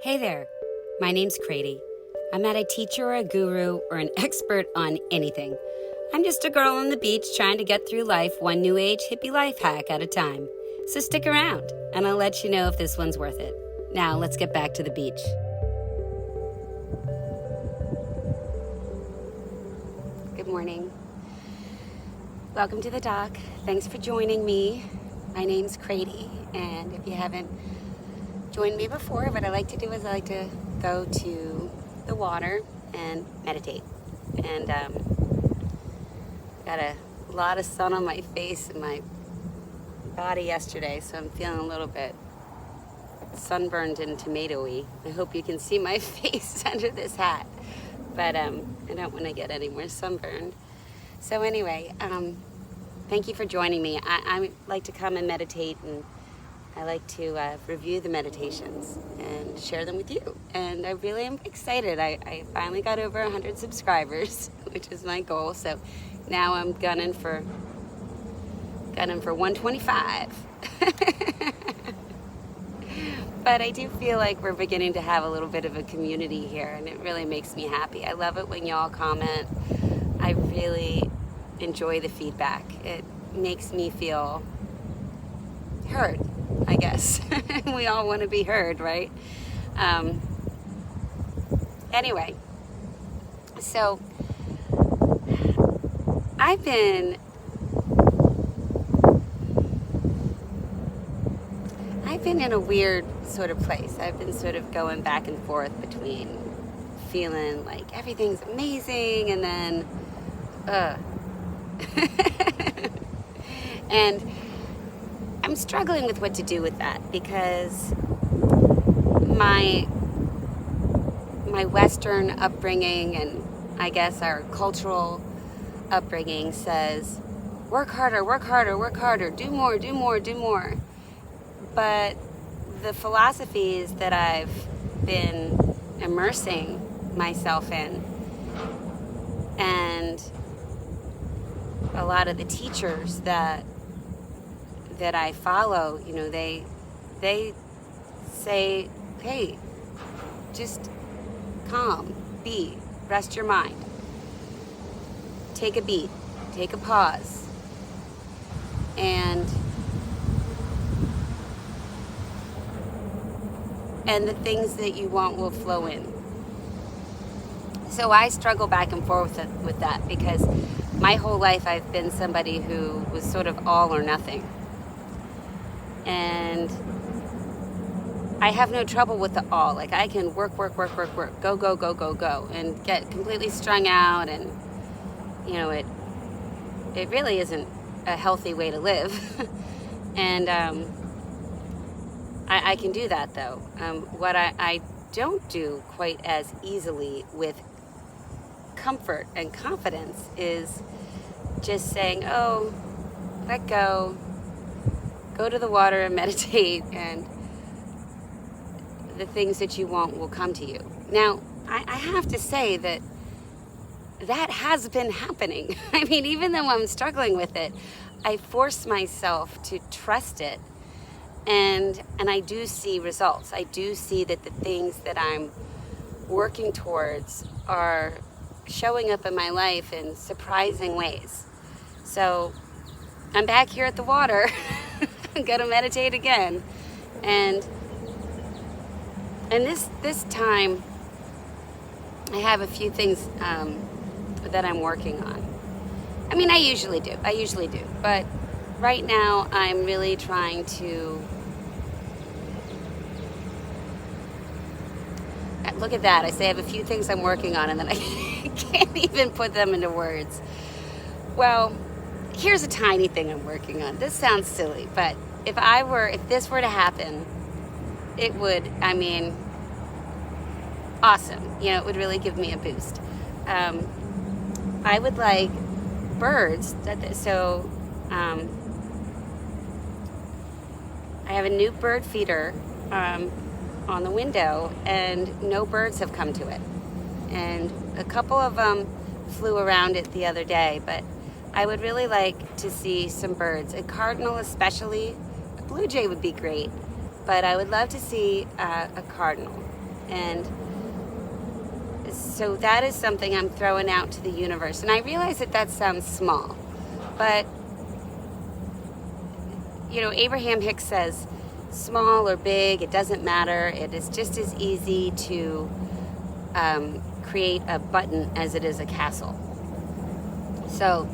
Hey there, my name's Crady. I'm not a teacher or a guru or an expert on anything. I'm just a girl on the beach trying to get through life one new age hippie life hack at a time. So stick around and I'll let you know if this one's worth it. Now let's get back to the beach. Good morning. Welcome to the dock. Thanks for joining me. My name's Crady, and if you haven't joined me before, what I like to do is I like to go to the water and meditate. And got a lot of sun on my face and my body yesterday, so I'm feeling a little bit sunburned and tomatoey. I hope you can see my face under this hat, but I don't want to get any more sunburned. So anyway, thank you for joining me. I like to come and meditate, and I like to review the meditations and share them with you. And I really am excited. I finally got over 100 subscribers, which is my goal. So now I'm gunning for 125. But I do feel like we're beginning to have a little bit of a community here, and it really makes me happy. I love it when y'all comment. I really enjoy the feedback. It makes me feel heard, I guess. We all want to be heard, right? Anyway, so I've been in a weird sort of place. I've been sort of going back and forth between feeling like everything's amazing and then and I'm struggling with what to do with that, because my Western upbringing, and I guess our cultural upbringing, says work harder, work harder, work harder, do more, do more, do more. But the philosophies that I've been immersing myself in, and a lot of the teachers that I follow, you know, they say, hey, just calm, be, rest your mind, take a beat, take a pause, and the things that you want will flow in. So I struggle back and forth with that, because my whole life I've been somebody who was sort of all or nothing. And I have no trouble with the all. Like, I can work, go, and get completely strung out, and you know, it really isn't a healthy way to live. And I can do that, though. What I don't do quite as easily with comfort and confidence is just saying, oh, let go to the water and meditate, and the things that you want will come to you. Now, I have to say that has been happening. I mean, even though I'm struggling with it, I force myself to trust it, and I do see results. I do see that the things that I'm working towards are showing up in my life in surprising ways. So I'm back here at the water. I'm gonna meditate again, and this time I have a few things that I'm working on. I mean, I usually do, but right now I'm really trying to look at that. I say I have a few things I'm working on, and then I can't even put them into words. Well, here's a tiny thing I'm working on. This sounds silly, but if this were to happen, it would, I mean, awesome. You know, it would really give me a boost. I would like birds. So I have a new bird feeder on the window, and no birds have come to it. And a couple of them flew around it the other day, but I would really like to see some birds, a cardinal especially. A blue jay would be great, but I would love to see a cardinal. And so that is something I'm throwing out to the universe. And I realize that sounds small, but Abraham Hicks says, small or big, it doesn't matter. It is just as easy to create a button as it is a castle. So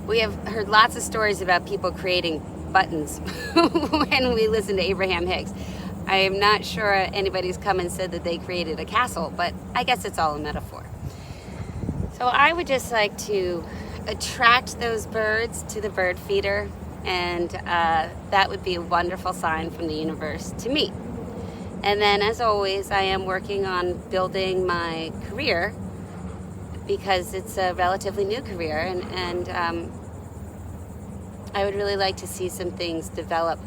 we have heard lots of stories about people creating buttons when we listen to Abraham Hicks. I am not sure anybody's come and said that they created a castle, but I guess it's all a metaphor. So I would just like to attract those birds to the bird feeder, and that would be a wonderful sign from the universe to me. And then, as always, I am working on building my career, because it's a relatively new career, and I would really like to see some things develop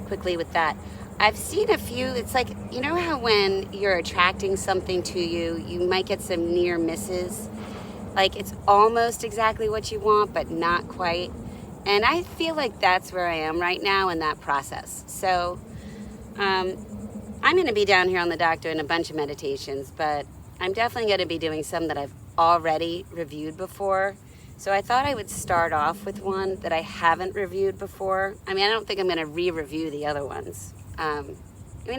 quickly with that. I've seen a few. It's like, how when you're attracting something to you, you might get some near misses. Like, it's almost exactly what you want, but not quite. And I feel like that's where I am right now in that process. So I'm going to be down here on the dock doing a bunch of meditations, but I'm definitely going to be doing some that I've already reviewed before. So I thought I would start off with one that I haven't reviewed before. I don't think I'm going to re-review the other ones. I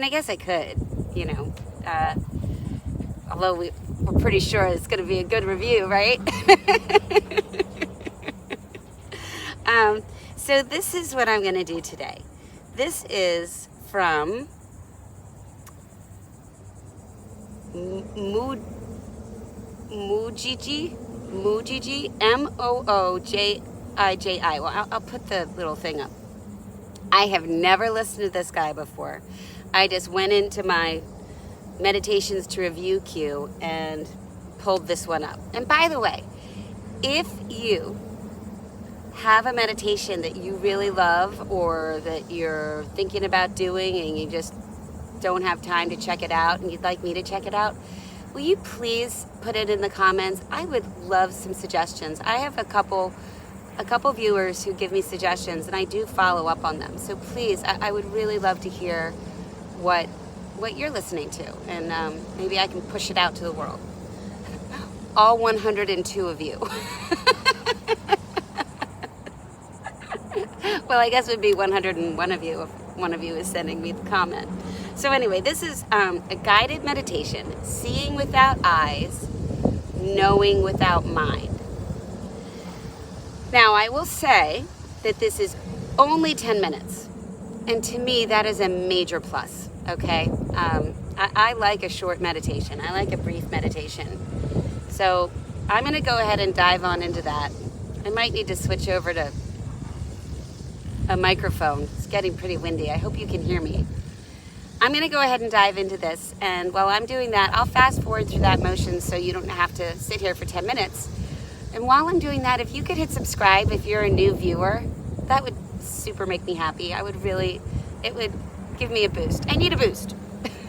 guess I could, although we're pretty sure it's going to be a good review, right? So this is what I'm going to do today. This is from Moojiji, Moojiji, Well, I'll put the little thing up. I have never listened to this guy before. I just went into my meditations to review queue and pulled this one up. And by the way, if you have a meditation that you really love, or that you're thinking about doing and you just don't have time to check it out and you'd like me to check it out, will you please put it in the comments? I would love some suggestions. I have a couple viewers who give me suggestions, and I do follow up on them. So please, I would really love to hear what you're listening to, and maybe I can push it out to the world. All 102 of you. Well, I guess it would be 101 of you if one of you is sending me the comment. So anyway, this is a guided meditation, seeing without eyes, knowing without mind. Now, I will say that this is only 10 minutes. And to me, that is a major plus, okay? I like a short meditation. I like a brief meditation. So I'm going to go ahead and dive on into that. I might need to switch over to a microphone. It's getting pretty windy. I hope you can hear me. I'm going to go ahead and dive into this. And while I'm doing that, I'll fast forward through that motion so you don't have to sit here for 10 minutes. And while I'm doing that, if you could hit subscribe if you're a new viewer, that would super make me happy. It would give me a boost. I need a boost.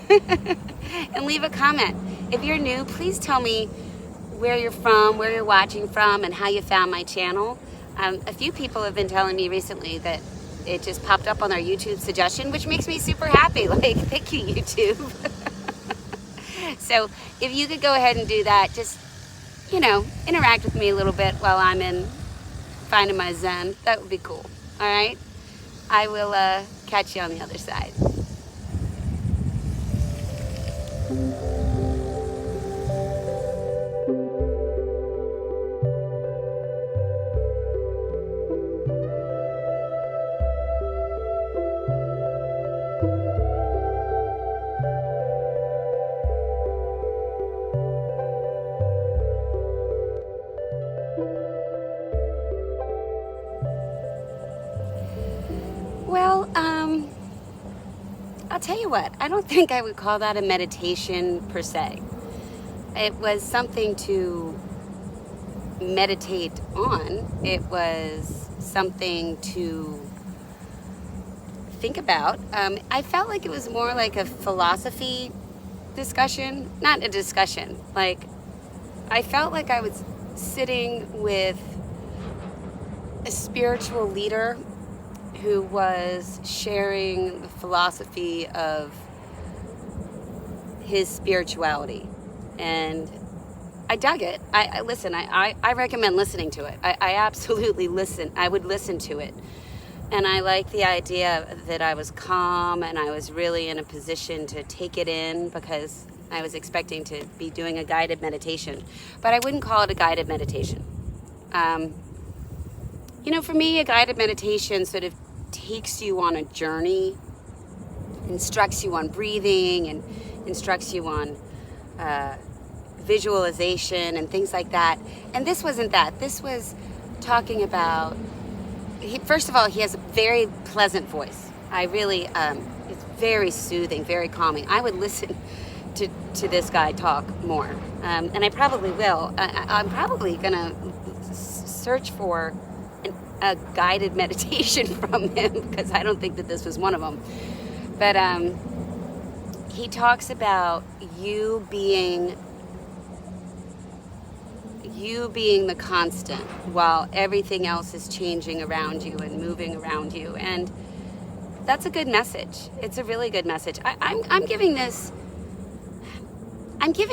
And leave a comment. If you're new, please tell me where you're from, where you're watching from, and how you found my channel. A few people have been telling me recently that it just popped up on their YouTube suggestion, which makes me super happy. Like, thank you, YouTube. So if you could go ahead and do that, just, interact with me a little bit while I'm finding my zen. That would be cool. All right? I will catch you on the other side. Well, I'll tell you what, I don't think I would call that a meditation per se. It was something to meditate on. It was something to think about. I felt like it was more like a philosophy discussion, not a discussion. Like, I felt like I was sitting with a spiritual leader who was sharing the philosophy of his spirituality. And I dug it. I recommend listening to it. I absolutely listen. I would listen to it. And I like the idea that I was calm and I was really in a position to take it in, because I was expecting to be doing a guided meditation. But I wouldn't call it a guided meditation. For me, a guided meditation sort of takes you on a journey, instructs you on breathing and instructs you on visualization and things like that. And this wasn't that. This was talking about, first of all, he has a very pleasant voice. I really, it's very soothing, very calming. I would listen to this guy talk more. And I probably will. I'm probably going to search for a guided meditation from him, because I don't think that this was one of them. But he talks about you being the constant while everything else is changing around you and moving around you. And that's a good message. It's a really good message. I'm giving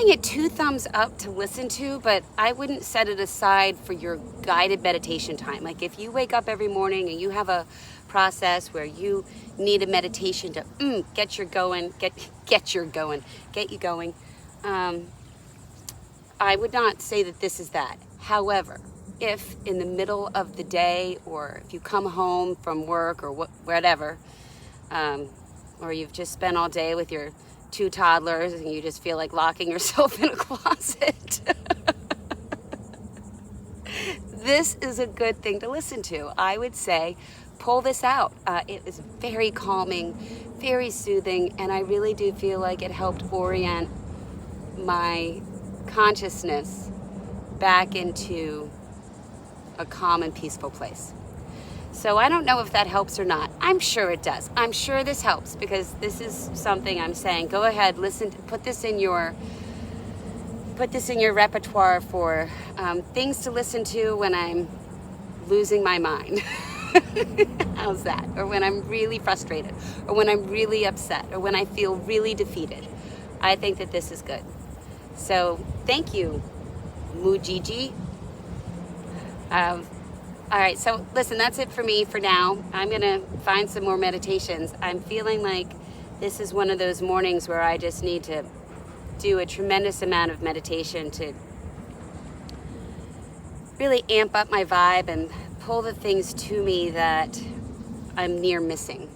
it 2 thumbs up to listen to, but I wouldn't set it aside for your guided meditation time. Like if you wake up every morning and you have a process where you need a meditation to get you going, I would not say that this is that. However, if in the middle of the day, or if you come home from work or whatever, or you've just spent all day with your 2 toddlers and you just feel like locking yourself in a closet, this is a good thing to listen to. I would say pull this out. It is very calming, very soothing, and I really do feel like it helped orient my consciousness back into a calm and peaceful place. So I don't know if that helps or not. I'm sure it does. I'm sure this helps, because this is something I'm saying. Go ahead, listen, put this in your repertoire for things to listen to when I'm losing my mind. How's that? Or when I'm really frustrated, or when I'm really upset, or when I feel really defeated. I think that this is good. So thank you, Moojiji. All right, so listen, that's it for me for now. I'm going to find some more meditations. I'm feeling like this is one of those mornings where I just need to do a tremendous amount of meditation to really amp up my vibe and pull the things to me that I'm near missing.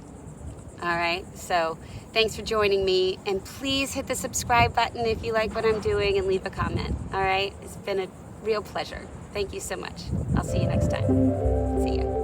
All right, so thanks for joining me, and please hit the subscribe button if you like what I'm doing, and leave a comment. All right, it's been a real pleasure. Thank you so much. I'll see you next time. See you.